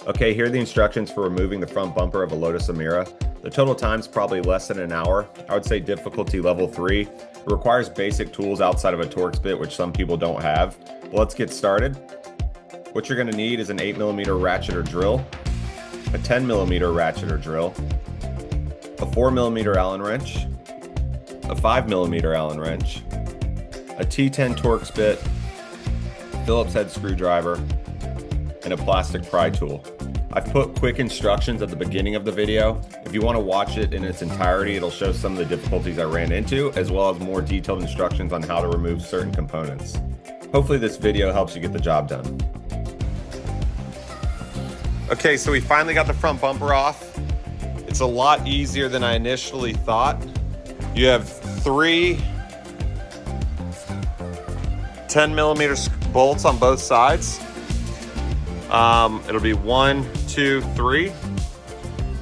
Okay, here are the instructions for removing the front bumper of a Lotus Emira. The total time is probably less than an hour. I would say difficulty level 3. It requires basic tools outside of a Torx bit, which some people don't have. Well, let's get started. What you're going to need is an 8mm ratchet or drill, a 10mm ratchet or drill, a 4mm Allen wrench, a 5mm Allen wrench, a T10 Torx bit, Phillips head screwdriver, and a plastic pry tool. I've put quick instructions at the beginning of the video. If you want to watch it in its entirety, it'll show some of the difficulties I ran into, as well as more detailed instructions on how to remove certain components. Hopefully this video helps you get the job done. Okay, so we finally got the front bumper off. It's a lot easier than I initially thought. You have 3 10mm bolts on both sides. It'll be 1, 2, 3.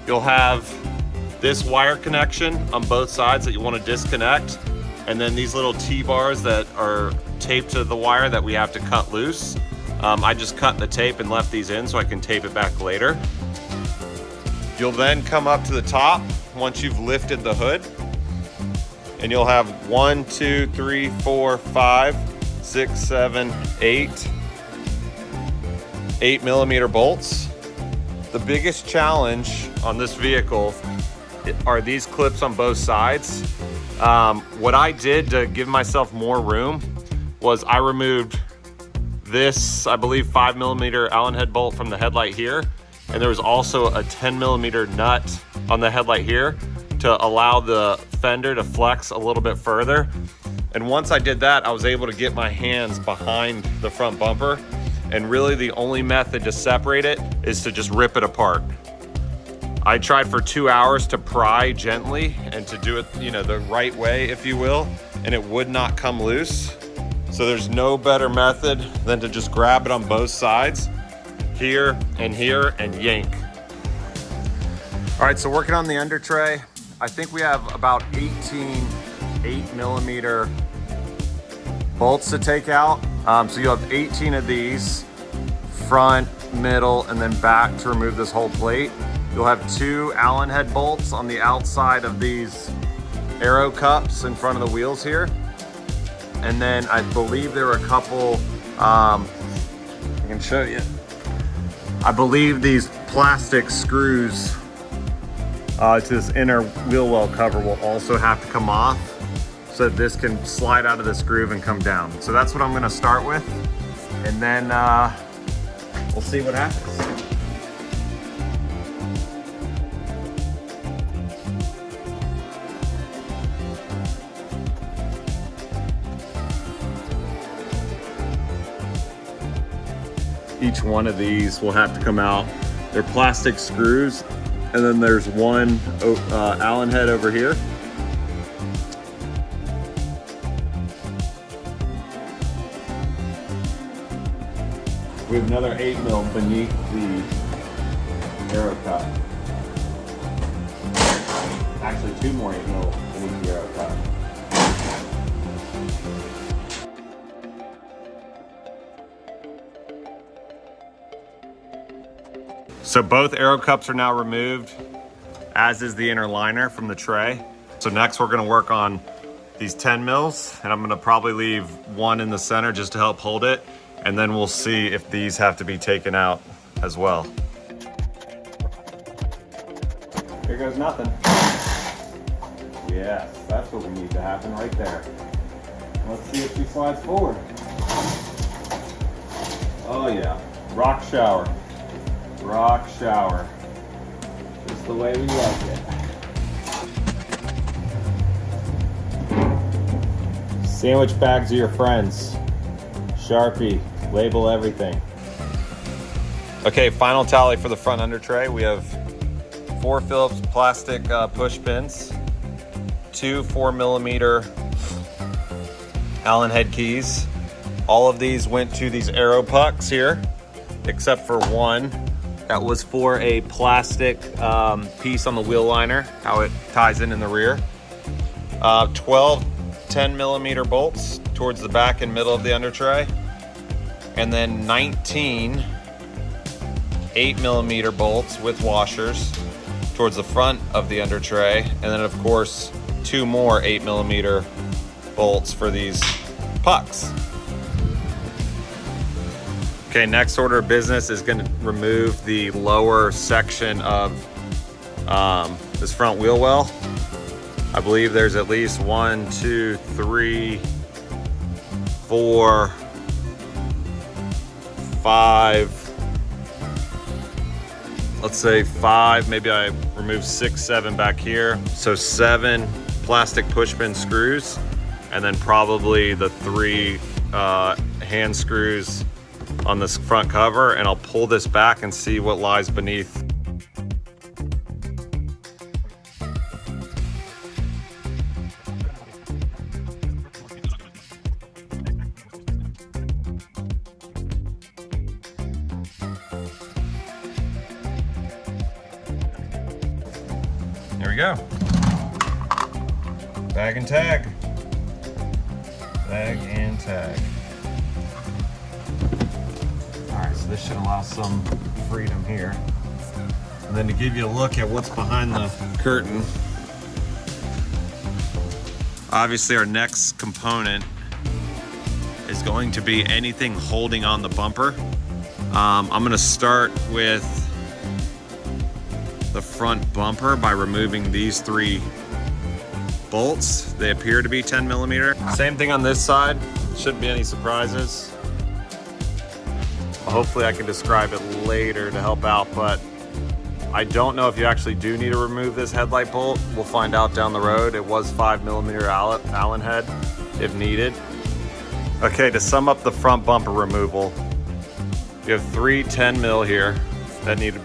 You'll have this wire connection on both sides that you want to disconnect, and then these little T-bars that are taped to the wire that we have to cut loose. I just cut the tape and left these in so I can tape it back later. You'll then come up to the top once you've lifted the hood, and you'll have 1, 2, 3, 4, 5, 6, 7, 8 8mm bolts. The biggest challenge on this vehicle are these clips on both sides. What I did to give myself more room was I removed this, I believe, 5mm Allen head bolt from the headlight here, and there was also a 10mm nut on the headlight here to allow the fender to flex a little bit further. And once I did that, I was able to get my hands behind the front bumper, and really the only method to separate it is to just rip it apart. I tried for 2 hours to pry gently and to do it, the right way, if you will, and it would not come loose. So there's no better method than to just grab it on both sides, here and yank. All right, so working on the under tray, I think we have about 18 8mm bolts to take out. So you'll have 18 of these, front, middle, and then back to remove this whole plate. You'll have 2 Allen head bolts on the outside of these arrow cups in front of the wheels here. And then I believe there were a couple, I can show you. I believe these plastic screws to this inner wheel well cover will also have to come off, so that this can slide out of this groove and come down. So that's what I'm gonna start with, and then we'll see what happens. Each one of these will have to come out. They're plastic screws, and then there's one Allen head over here. We have another 8mm beneath the arrow cup. Actually, 2 more 8mm beneath the arrow cup. So both arrow cups are now removed, as is the inner liner from the tray. So next we're gonna work on these 10 mils, and I'm gonna probably leave one in the center just to help hold it. And then we'll see if these have to be taken out as well. Here goes nothing. Yes, that's what we need to happen right there. Let's see if she slides forward. Oh yeah, rock shower. Rock shower. Just the way we like it. Sandwich bags are your friends. Sharpie, label everything. Okay, final tally for the front under tray. We have 4 Phillips plastic push pins, 2 4mm Allen head keys. All of these went to these arrow pucks here, except for one that was for a plastic piece on the wheel liner, how it ties in the rear. 12 10mm bolts towards the back and middle of the under tray, and then 19 8mm bolts with washers towards the front of the under tray, and then of course 2 more 8mm bolts for these pucks. Okay, next order of business is going to remove the lower section of this front wheel well. I believe there's at least 1, 2, 3, 4, 5, let's say 5, maybe I removed 6, 7 back here. So 7 plastic push pin screws, and then probably the 3 hand screws on this front cover, and I'll pull this back and see what lies beneath. There we go. Bag and tag. Bag and tag. All right, so this should allow some freedom here. And then to give you a look at what's behind the curtain, obviously our next component is going to be anything holding on the bumper. I'm gonna start with the front bumper by removing these 3 bolts. They appear to be 10mm. Same thing on this side. Shouldn't be any surprises. Hopefully I can describe it later to help out, but I don't know if you actually do need to remove this headlight bolt. We'll find out down the road. It was 5mm Allen head if needed. Okay, to sum up the front bumper removal, you have 3 10mm here that need to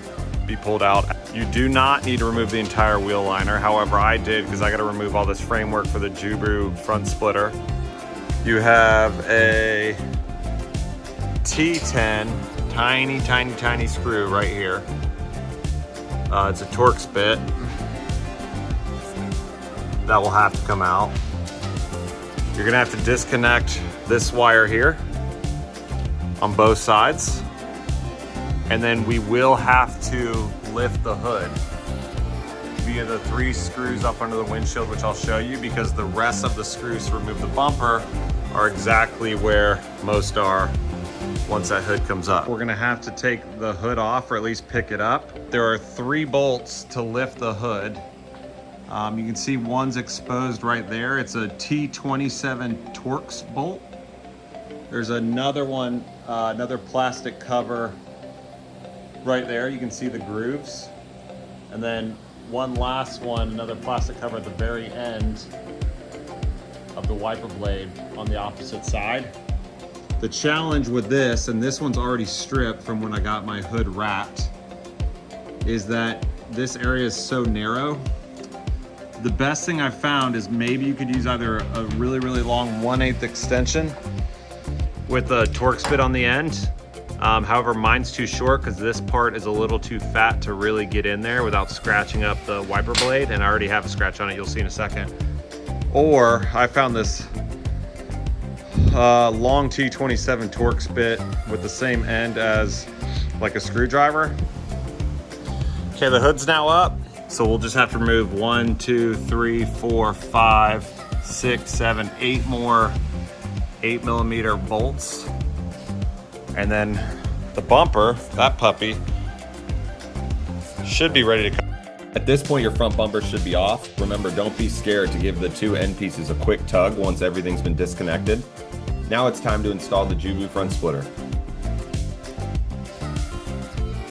be pulled out. You do not need to remove the entire wheel liner. However, I did because I got to remove all this framework for the Jubu front splitter. You have a T10 tiny screw right here. It's a Torx bit that will have to come out. You're gonna have to disconnect this wire here on both sides, and then we will have to lift the hood via the 3 screws up under the windshield, which I'll show you, because the rest of the screws to remove the bumper are exactly where most are once that hood comes up. We're gonna have to take the hood off, or at least pick it up. There are 3 bolts to lift the hood. You can see one's exposed right there. It's a T27 Torx bolt. There's another one, another plastic cover right there. You can see the grooves. And then one last one, another plastic cover at the very end of the wiper blade on the opposite side. The challenge with this, and this one's already stripped from when I got my hood wrapped, is that this area is so narrow. The best thing I've found is maybe you could use either a really long 1/8 extension with a Torx bit on the end. However, mine's too short because this part is a little too fat to really get in there without scratching up the wiper blade, and I already have a scratch on it, you'll see in a second. Or I found this long T27 Torx bit with the same end as like a screwdriver. Okay, the hood's now up, so we'll just have to remove 1, 2, 3, 4, 5, 6, 7, 8 more 8mm bolts. And then the bumper, that puppy, should be ready to come. At this point, your front bumper should be off. Remember, don't be scared to give the 2 end pieces a quick tug once everything's been disconnected. Now it's time to install the Jubu front splitter.